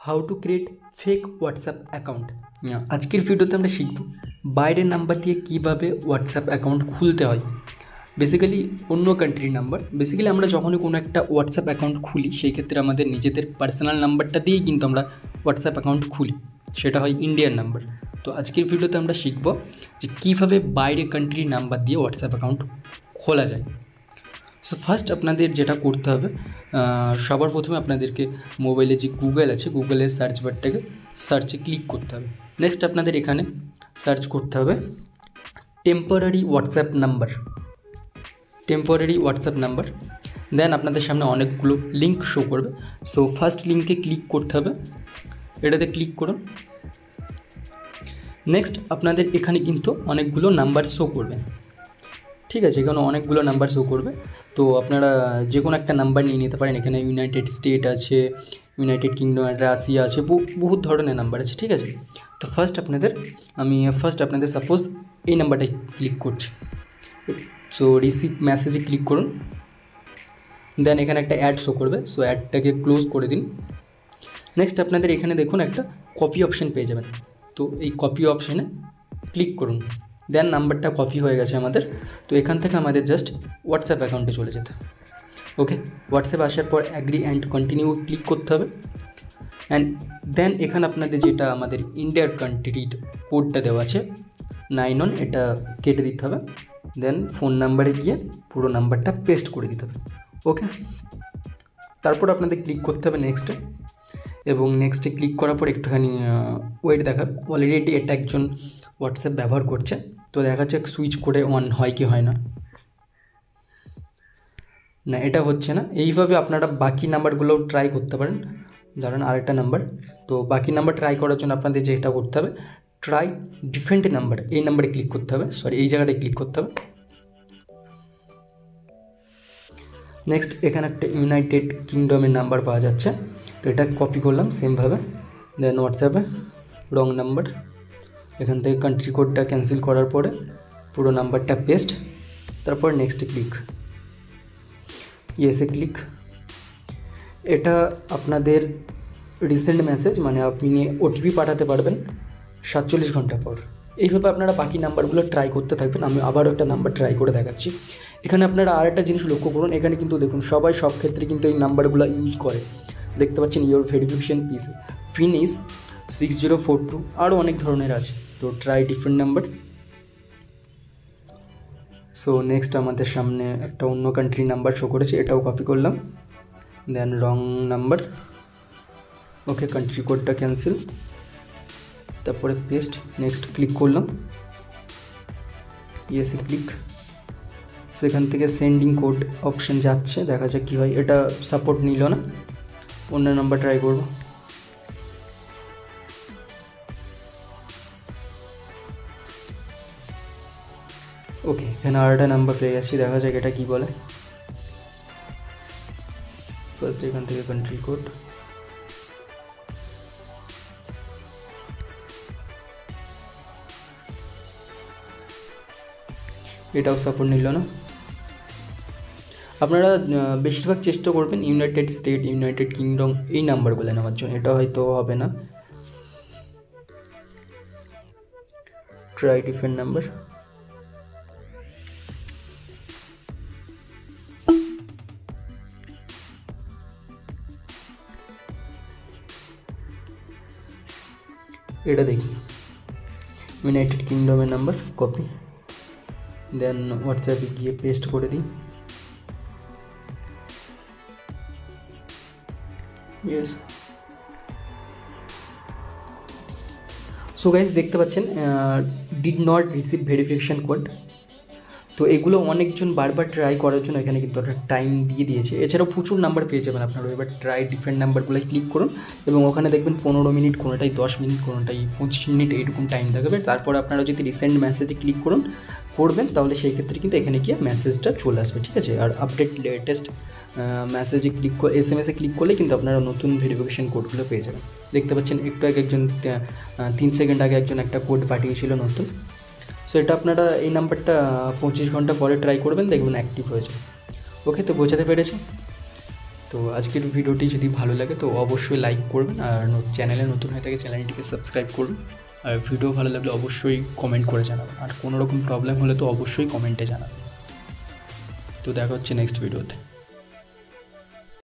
How to create fake WhatsApp account. আজকের ভিডিওতে আমরা শিখব বাইরের নাম্বার দিয়ে কীভাবে হোয়াটসঅ্যাপ অ্যাকাউন্ট খুলতে হয়। বেসিক্যালি অন্য কান্ট্রির নাম্বার। বেসিক্যালি আমরা যখনই কোনো একটা হোয়াটসঅ্যাপ অ্যাকাউন্ট খুলি সেই ক্ষেত্রে আমাদের নিজেদের পার্সোনাল নাম্বারটা দিয়েই কিন্তু আমরা হোয়াটসঅ্যাপ অ্যাকাউন্ট খুলি, সেটা হয় ইন্ডিয়ান নাম্বার। তো আজকের ভিডিওতে আমরা শিখব যে কীভাবে বাইরে কান্ট্রির নাম্বার দিয়ে হোয়াটসঅ্যাপ অ্যাকাউন্ট খোলা যায়। সো ফার্স্ট আপনাদের যেটা করতে হবে, সবার প্রথমে আপনাদেরকে মোবাইলে যে গুগল আছে গুগলের সার্চ বারটাকে সার্চে ক্লিক করতে হবে। নেক্সট আপনাদের এখানে সার্চ করতে হবে টেম্পোরারি হোয়াটসঅ্যাপ নাম্বার। দেন আপনাদের সামনে অনেকগুলো লিঙ্ক শো করবে। সো ফার্স্ট লিঙ্কে ক্লিক করতে হবে, এটাতে ক্লিক করুন। নেক্সট আপনাদের এখানে কিন্তু অনেকগুলো নাম্বার শো করবে, ঠিক আছে, এখানে অনেকগুলো নাম্বার শো করবে। তো আপনারা যে কোনো একটা নাম্বার নিয়ে নিতে পারেন। এখানে ইউনাইটেড স্টেট আছে, ইউনাইটেড কিংডম, রাশিয়া আছে, বহুত ধরনের নাম্বার আছে, ঠিক আছে। তো আমি আপনাদের সাপোজ এই নাম্বারটাই ক্লিক করছি। সো রিসিভ মেসেজে ক্লিক করুন। দেন এখানে একটা অ্যাড শো করবে, সো অ্যাডটাকে ক্লোজ করে দিন। নেক্সট আপনাদের এখানে দেখুন একটা কপি অপশান পেয়ে যাবেন। তো এই কপি অপশানে ক্লিক করুন। দেন নাম্বারটা কপি হয়ে গেছে আমাদের। তো এখান থেকে আমাদের জাস্ট হোয়াটসঅ্যাপ অ্যাকাউন্টে চলে যেতে। ওকে, হোয়াটসঅ্যাপ আসার পর অ্যাগ্রি অ্যান্ড কন্টিনিউ ক্লিক করতে হবে। অ্যান্ড দেন এখানে আপনাদের যেটা আমাদের ইন্ডিয়ার কান্ট্রির কোডটা দেওয়া আছে 91, এটা কেটে দিতে হবে। দেন ফোন নাম্বারে গিয়ে পুরো নাম্বারটা পেস্ট করে দিতে হবে। ওকে, তারপর আপনাদের ক্লিক করতে হবে নেক্সটে, এবং নেক্সটে ক্লিক করার পর একটুখানি ওয়েট দেখাবে। অলরেডি এটা একজন হোয়াটসঅ্যাপ ব্যবহার করছে, তো দেখা যাচ্ছে সুইচ করে অন হয় কি হয় না, এটা হচ্ছে না। এইভাবে আপনারা বাকি নাম্বারগুলোও ট্রাই করতে পারেন। ধরেন আরেকটা নাম্বার, তো বাকি নাম্বার ট্রাই করার জন্য আপনাদের যেটা করতে হবে ট্রাই ডিফারেন্ট নাম্বার, এই নাম্বারে ক্লিক করতে হবে, এই জায়গাটায় ক্লিক করতে হবে। নেক্সট এখানে একটা ইউনাইটেড কিংডমের নাম্বার পাওয়া যাচ্ছে, তো এটা কপি করলাম সেমভাবে। দেন হোয়াটসঅ্যাপে রং নাম্বার, এখান থেকে কান্ট্রি কোডটা ক্যান্সেল করার পরে পুরো নাম্বারটা পেস্ট, তারপর নেক্সটে ক্লিক, ইয়েসে ক্লিক। এটা আপনাদের রিসেন্ট মেসেজ, মানে আপনি ওটিপি পাঠাতে পারবেন 47 ঘন্টা পর। এইভাবে আপনারা বাকি নাম্বারগুলো ট্রাই করতে থাকবেন। আমি আবারও একটা নাম্বার ট্রাই করে দেখাচ্ছি। এখানে আপনারা আর একটা জিনিস লক্ষ্য করুন, এখানে কিন্তু দেখুন সবাই সব ক্ষেত্রে কিন্তু এই নাম্বারগুলো ইউজ করে। দেখতে পাচ্ছেন ইয়োর ভেরিফিকেশন পিন ইজ 6042, আরও অনেক ধরনের আছে। তো try different number. So next আমাদের সামনে একটা অন্য কান্ট্রির নাম্বার শো করেছে, এটাও কপি করলাম। দেন রং নাম্বার, ওকে, কান্ট্রি কোডটা ক্যান্সেল, তারপরে পেস্ট, নেক্সট ক্লিক করলাম, ইয়েসে ক্লিক। সেখান থেকে সেন্ডিং কোড অপশান যাচ্ছে, দেখা যাক কী হয়। এটা সাপোর্ট নিল না, অন্য নাম্বার ট্রাই করব। ওকে, এখানে আর একটা নাম্বার পেয়ে গেছি, দেখা যাক এটা কী বলে। ফার্স্ট এখান থেকে কান্ট্রি কোড, এটাও সাপোর্ট নিল না। আপনারা বেশিরভাগ চেষ্টা করবেন ইউনাইটেড স্টেট, ইউনাইটেড কিংডম এই নাম্বারগুলো নেওয়ার জন্য, এটা হয়তো হবে না। ট্রাই ডিফারেন্ট নাম্বার, এটা দেখি ইউনাইটেড কিংডমের নাম্বার, কপি, দেন হোয়াটসঅ্যাপে গিয়ে পেস্ট করে দিই। ইয়েস। সো গাইজ দেখতে পাচ্ছেন did not receive verification code. তো এগুলো অনেকজন বারবার ট্রাই করার জন্য এখানে কিন্তু একটা টাইম দিয়ে দিয়েছে। এছাড়াও প্রচুর নাম্বার পেয়ে যাবেন আপনারা। এবার ট্রাই ডিফারেন্ট নাম্বারগুলোয় ক্লিক করুন, এবং ওখানে দেখবেন 15 মিনিট, কোনোটাই 10 মিনিট, কোনোটাই 25 মিনিট, এইরকম টাইম দেখাবে। তারপর আপনারা যদি রিসেন্ট মেসেজে ক্লিক করবেন তাহলে সেই ক্ষেত্রে কিন্তু এখানে গিয়ে মেসেজটা চলে আসবে, ঠিক আছে। আর আপডেট লেটেস্ট মেসেজে SMS-এ ক্লিক করলে কিন্তু আপনারা নতুন ভেরিফিকেশান কোডগুলো পেয়ে যাবেন। দেখতে পাচ্ছেন একটু আগে 3 সেকেন্ড আগে একজন একটা কোড পাঠিয়েছিল নতুন। সো এটা আপনারা এই নাম্বারটা 25 ঘন্টা পরে ট্রাই করবেন, দেখবেন অ্যাক্টিভ হয়েছে। ওকে, তো বোঝাতে পেরেছি। তো আজকের ভিডিওটি যদি ভালো লাগে তো অবশ্যই লাইক করবেন, আর চ্যানেলে নতুন হয়ে থাকে চ্যানেলটিকে সাবস্ক্রাইব করবেন, আর ভিডিও ভালো লাগলে অবশ্যই কমেন্ট করে জানাবেন, আর কোনো রকম প্রবলেম হলে তো অবশ্যই কমেন্টে জানাবেন। তো দেখা হচ্ছে নেক্সট ভিডিওতে।